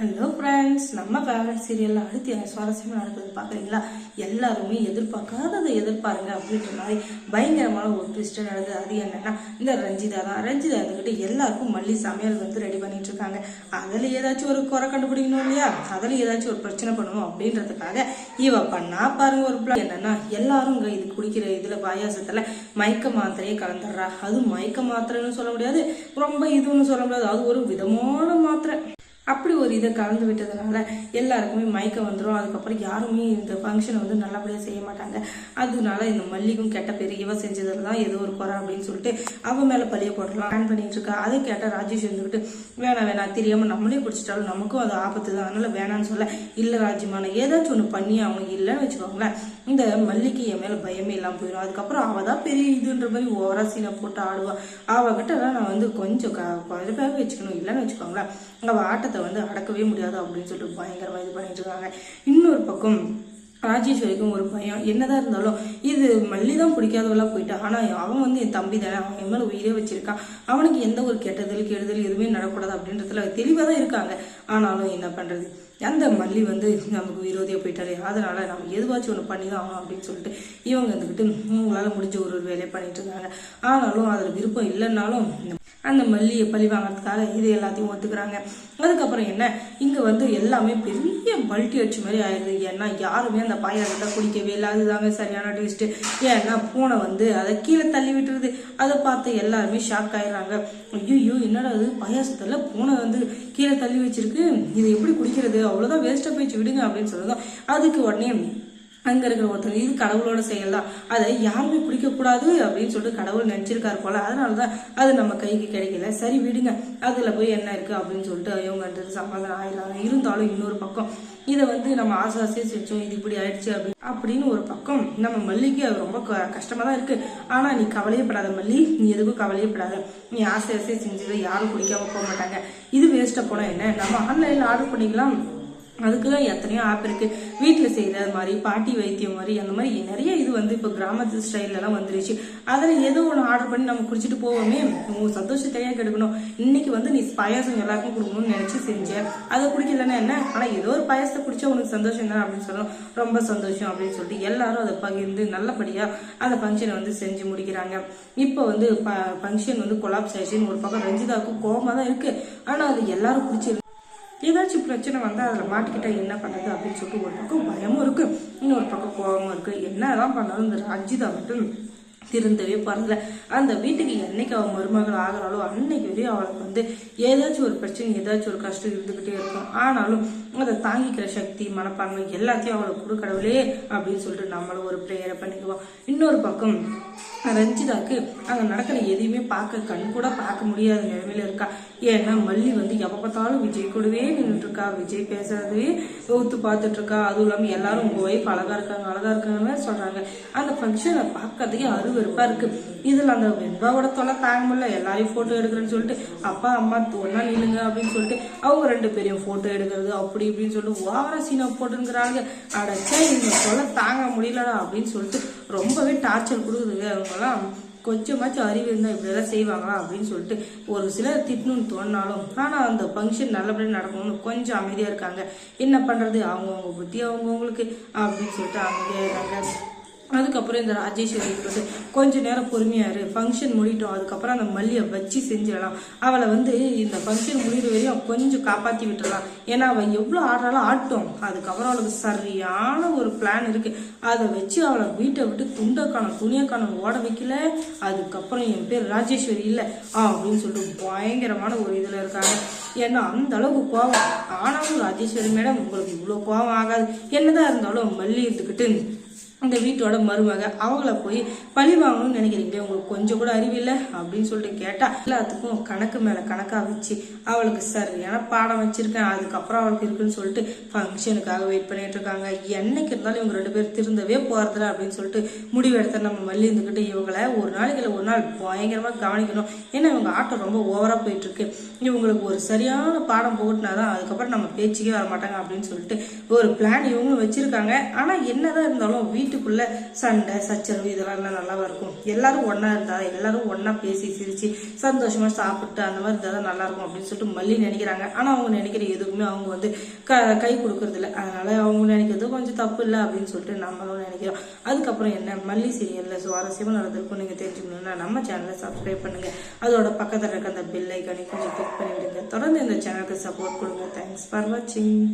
Hello friends, நம்ம favourite சீரியலில் அடுத்து என்ன சுவாரஸ்யமாக நடக்குது பார்க்குறீங்களா? எல்லாருமே எதிர்பார்க்காததை எதிர்பாருங்க அப்படின்ற மாதிரி பயங்கரமான ஒரு ட்விஸ்ட்டு நடக்குது. அது என்னன்னா, இந்த ரஞ்சிதா தான். ரஞ்சிதா இருந்துக்கிட்டு எல்லாருக்கும் மல்லி சமையல் வந்து ரெடி பண்ணிட்டு இருக்காங்க. அதில் ஏதாச்சும் ஒரு குறை கண்டுபிடிக்கணும் இல்லையா? அதில் ஏதாச்சும் ஒரு பிரச்சனை பண்ணணும் அப்படின்றதுக்காக இவ பண்ணா பாருங்க ஒரு பிளான். என்னன்னா, எல்லாரும் இங்கே இது குடிக்கிற இதில் பாயாசத்தில் மயக்க மாத்திரையே கலந்துடுறா. அது மயக்க மாத்திரைன்னு சொல்ல முடியாது, ரொம்ப இதுன்னு சொல்ல முடியாது, அது ஒரு விதமான மாத்திரை. அப்படி ஒரு இதை கலந்து விட்டதுனால எல்லாருக்குமே மயக்கம் வந்துடும். அதுக்கப்புறம் யாருமே இந்த ஃபங்க்ஷனை வந்து நல்லபடியாக செய்ய மாட்டாங்க. அதனால இந்த மல்லிகும் கெட்ட பேர் இவ செஞ்சதில் தான் ஏதோ ஒரு குறை அப்படின்னு சொல்லிட்டு அவன் மேலே பழிய போடலாம் பிளான் பண்ணிட்டு இருக்கா. அதை கேட்டால் ராஜேஷ் வந்துக்கிட்டு வேணாம் தெரியாமல் நம்மளே குடிச்சிட்டாலும் நமக்கும் அது ஆபத்து தான், அதனால வேணான்னு சொல்ல, இல்லை ராஜ்யமான ஏதாச்சும் ஒன்று பண்ணி அவனுக்கு இல்லைன்னு வச்சுக்கோங்களேன், இந்த மல்லிக்கு என் மேலே பயமே இல்லாமல் போயிடும். அதுக்கப்புறம் அவள் தான் பெரிய இதுன்ற மாதிரி ஓவரா சீனை போட்டு ஆடுவா. அவகிட்ட நான் வந்து கொஞ்சம் குறைப்பாக வச்சுக்கணும், இல்லைன்னு வச்சுக்கோங்களேன் அவள் ஆட்டத்தை வந்து அடக்கவே முடியாது அப்படின்னு சொல்லிட்டு பயங்கரமா இது பண்ணிட்டு இருக்காங்க. இன்னொரு பக்கம் ராஜேஸ்வரிக்கும் ஒரு பயம். என்னதான் இருந்தாலும் இது மல்லி தான் பிடிக்காதவெல்லாம் போயிட்டா, ஆனா அவன் வந்து என் தம்பி தானே, அவன் என் மேல உயிரே வச்சிருக்கான், அவனுக்கு எந்த ஒரு கெடுதல் எதுவுமே நடக்கூடாது அப்படின்றதுல தெளிவாக தான் இருக்காங்க. ஆனாலும் என்ன பண்றது, அந்த மல்லி வந்து நமக்கு விரோதியா போயிட்டாலே, அதனால நம்ம எதுவாச்சும் ஒன்று பண்ணி தான் ஆகணும் அப்படின்னு சொல்லிட்டு இவங்க வந்துக்கிட்டு உங்களால முடிஞ்ச ஒரு வேலையை பண்ணிட்டு இருக்காங்க. ஆனாலும் அதில் விருப்பம் இல்லைன்னாலும் அந்த மல்லியை பழி வாங்கிறதுக்காக இது எல்லாத்தையும் ஒத்துக்கிறாங்க. அதுக்கப்புறம் என்ன, இங்கே வந்து எல்லாமே பெரிய மல்டி அடிச்சு மாதிரி ஆயிடுது. ஏன்னா யாருமே அந்த பாயாசத்தை குடிக்கவே இல்லை. அதுதாங்க சரியான ட்விஸ்ட்டு. ஏன்னா பூனை வந்து அதை கீழே தள்ளி விட்டுருது. அதை பார்த்து எல்லாருமே ஷாக் ஆயிடுறாங்க. ஐயோ என்னடா அது, பாயாசத்தில் பூனை வந்து கீழே தள்ளி வச்சிருக்கு, இதை எப்படி குடிக்கிறது, அவ்வளோதான் வேஸ்ட்டாக போயிடுச்சு விடுங்க அப்படின்னு சொல்லுதான். அதுக்கு உடனே அங்கே இருக்கிற ஒருத்தர் இது கடவுளோட செயல் தான், அதை யாருமே பிடிக்கக்கூடாது அப்படின்னு சொல்லிட்டு கடவுள் நினச்சிருக்காரு போல, அதனால தான் அது நம்ம கைக்கு கிடைக்கல, சரி விடுங்க அதில் போய் என்ன இருக்குது அப்படின்னு சொல்லிட்டு இவங்கன்றது சமாதானம் ஆயிடுறாங்க. இருந்தாலும் இன்னொரு பக்கம் இதை வந்து நம்ம ஆசையாக செஞ்சோம், இது இப்படி ஆயிடுச்சு அப்படின்னு ஒரு பக்கம் நம்ம மல்லிக்கு அது ரொம்ப கஷ்டமாக தான் இருக்குது. ஆனால் நீ கவலையப்படாத மல்லி, நீ எதுக்கும் கவலையப்படாத, நீ ஆசையாக செஞ்சதை யாரும் குடிக்காம போக மாட்டாங்க, இது வேஸ்ட்டாக போனால் என்ன, நம்ம ஆன்லைனில் ஆர்டர் பண்ணிக்கலாம், அதுக்கு தான் எத்தனையோ ஆப் இருக்கு, வீட்டில் செய்கிற மாதிரி பாட்டி வைத்தியம் மாதிரி அந்த மாதிரி நிறைய இது வந்து இப்போ கிராமத்து ஸ்டைல்லாம் வந்துருச்சு. அதில் ஏதோ ஒன்று ஆர்டர் பண்ணி நம்ம குடிச்சிட்டு போவோமே, உங்கள் சந்தோஷத்தையாக கெடுக்கணும். இன்னைக்கு வந்து நீ பாயாசம் எல்லாருக்கும் கொடுக்கணும்னு நினச்சி செஞ்சேன், அதை குடிக்கலன்னா என்ன, ஆனால் ஏதோ ஒரு பாயாசத்தை குடிச்சா உனக்கு சந்தோஷம் தானே அப்படின்னு சொல்லணும். ரொம்ப சந்தோஷம் அப்படின்னு சொல்லிட்டு எல்லாரும் அதை பகிர்ந்து நல்லபடியாக அந்த ஃபங்க்ஷனை வந்து செஞ்சு முடிக்கிறாங்க. இப்போ வந்து ஃபங்க்ஷன் வந்து கொலாப்ஸ் ஆயிடுச்சுன்னு ஒரு பக்கம் ரஞ்சிதாவுக்கு கோபமாக தான் இருக்குது. ஆனால் அது எல்லாரும் பிடிச்சிருக்கு. ஏதாச்சும் பிரச்சனை வந்தால் அதில் மாட்டிக்கிட்டா என்ன பண்ணுறது அப்படின்னு சொல்லிட்டு ஒரு பக்கம் பயமும் இருக்குது, இன்னொரு பக்கம் கோபமும் இருக்குது. என்னதான் பண்ணாலும் இந்த ரஞ்சிதா மட்டும் திருந்தவே போறதில்ல. அந்த வீட்டுக்கு என்னைக்கு அவன் மருமகள் ஆகிறாளோ அன்னைக்கு வரையும் அவளுக்கு வந்து ஏதாச்சும் ஒரு பிரச்சனை, ஏதாச்சும் ஒரு கஷ்டம் இருந்துகிட்டே இருக்கும். ஆனாலும் அதை தாங்கிக்கிற சக்தி, மனப்பான்மை எல்லாத்தையும் அவளுக்கு கொடு கடவுளே அப்படின்னு சொல்லிட்டு நம்மளும் ஒரு ப்ரேயரை பண்ணிக்குவோம். இன்னொரு பக்கம் ரஞ்சிதாக்கு அங்கே நடக்கிற எதையுமே கண் கூட பார்க்க முடியாத நிலைமையில இருக்கா. ஏன்னா மல்லி வந்து எப்போ பார்த்தாலும் விஜய் கூடவே நின்றுட்டு இருக்கா, விஜய் பேசுறதே ஒத்து பார்த்துட்டு இருக்கா. அதுவும் இல்லாமல் எல்லாரும் உங்க ஒய்ஃப் அழகா இருக்காங்கன்னு சொல்றாங்க. அந்த ஃபங்க்ஷனை பார்க்கறதுக்கே அருவருப்பா இருக்கு. இதுல அந்த வெண்பாவோட தொலை தாங்க முடியல, எல்லாரையும் போட்டோ எடுக்கிறேன்னு சொல்லிட்டு அப்பா அம்மா ஒன்னா நில்லுங்க அப்படின்னு சொல்லிட்டு அவங்க 2 பேரையும் போட்டோ எடுக்கிறது அப்படி இப்படின்னு சொல்லிட்டு ஓவரா சீனா போட்டுங்கிறாங்க. அடைச்சா இந்த தொலை தாங்க முடியலடா அப்படின்னு சொல்லிட்டு ரொம்பவே டார்ச்சர் கொடுக்குதுங்க. அவங்கெல்லாம் கொஞ்சமாச்சும் அறிவு இருந்தால் இப்படியெல்லாம் செய்வாங்களா அப்படின்னு சொல்லிட்டு ஒரு சிலர் திட்டணும்னு தோணினாலும், ஆனால் அந்த ஃபங்க்ஷன் நல்லபடியாக நடக்கணும்னு கொஞ்சம் அமைதியாக இருக்காங்க. என்ன பண்ணுறது, அவங்கவுங்க புத்தி அவங்கவுங்களுக்கு அப்படின்னு சொல்லிட்டு அமைதியாக இருக்காங்க. அதுக்கப்புறம் இந்த ராஜேஸ்வரி வந்து கொஞ்ச நேரம் பொறுமையாரு, ஃபங்க்ஷன் முடிட்டோம், அதுக்கப்புறம் அந்த மல்லியை வச்சு செஞ்சிடலாம், அவளை வந்து இந்த ஃபங்க்ஷன் முடிகிற வரையும் கொஞ்சம் காப்பாற்றி விட்டுடலாம், ஏன்னா அவள் எவ்வளோ ஆடுறாலும் ஆட்டும். அதுக்கப்புறம் அவளுக்கு சரியான ஒரு பிளான் இருக்கு, அதை வச்சு அவளை வீட்டை விட்டு துணியக்கானம் ஓட வைக்கல. அதுக்கப்புறம் என் பேர் ராஜேஸ்வரி இல்லை அப்படின்னு சொல்லிட்டு பயங்கரமான ஒரு இதில் இருக்காங்க. ஏன்னா அந்த அளவுக்கு கோவம். ஆனாலும் ராஜேஸ்வரி மேடம் உங்களுக்கு இவ்வளோ கோவம் ஆகாது, என்னதான் இருந்தாலும் மல்லி எடுத்துக்கிட்டு அந்த வீட்டோட மருமக, அவங்கள போய் பழி வாங்கணும்னு நினைக்கிறீங்களே, உங்களுக்கு கொஞ்சம் கூட அறிவில்லை அப்படின்னு சொல்லிட்டு கேட்டா எல்லாத்துக்கும் கணக்கு மேல கணக்கா வச்சு அவளுக்கு சரியான பாடம் வச்சிருக்கேன், அதுக்கப்புறம் அவளுக்கு இருக்குன்னு சொல்லிட்டு ஃபங்க்ஷனுக்காக வெயிட் பண்ணிட்டு இருக்காங்க. என்னைக்கு இருந்தாலும் இவங்க 2 பேர் திருந்தவே போறதில்ல அப்படின்னு சொல்லிட்டு முடிவெடுத்த நம்ம மல்லி இருந்துக்கிட்டு இவங்களை ஒரு நாளைக்கு ஒரு நாள் பயங்கரமா கவனிக்கணும். ஏன்னா இவங்க ஆட்டம் ரொம்ப ஓவரா போயிட்டு இருக்கு, இவங்களுக்கு ஒரு சரியான பாடம் போட்டுனாதான் அதுக்கப்புறம் நம்ம பேச்சுக்கே வர மாட்டாங்க அப்படின்னு சொல்லிட்டு ஒரு பிளான் இவங்களும் வச்சிருக்காங்க. ஆனா என்னதான் இருந்தாலும் வீட்டு வீட்டுக்குள்ள சண்டை சச்சரவு இதெல்லாம் நல்லாவா இருக்கும்? எல்லாரும் ஒன்னா இருந்தா, எல்லாரும் ஒன்னா பேசி சிரிச்சு சந்தோஷமா சாப்பிட்டு அந்த மாதிரி இருந்தா தான் நல்லா இருக்கும் அப்படின்னு சொல்லிட்டு மல்லி நினைக்கிறாங்க. ஆனா அவங்க நினைக்கிற எதுக்குமே அவங்க வந்து கை கொடுக்கறது இல்லை. அதனால அவங்க நினைக்கிறது கொஞ்சம் தப்பு இல்லை அப்படின்னு சொல்லிட்டு நம்மளும் நினைக்கிறோம். அதுக்கப்புறம் என்ன மல்லி சீரியல்ல சுவாரஸ்யமா நடந்திருக்கும் நீங்க தெரிஞ்சுக்கணும்னா நம்ம சேனலை சப்ஸ்கிரைப் பண்ணுங்க. அதோட பக்கத்துல இருக்க அந்த பெல் ஐக்கானை கொஞ்சம் கிளிக் பண்ணி விடுங்க. தொடர்ந்து இந்த சேனலுக்கு சப்போர்ட் கொடுங்க. தேங்க்ஸ் ஃபார் வாட்சிங்.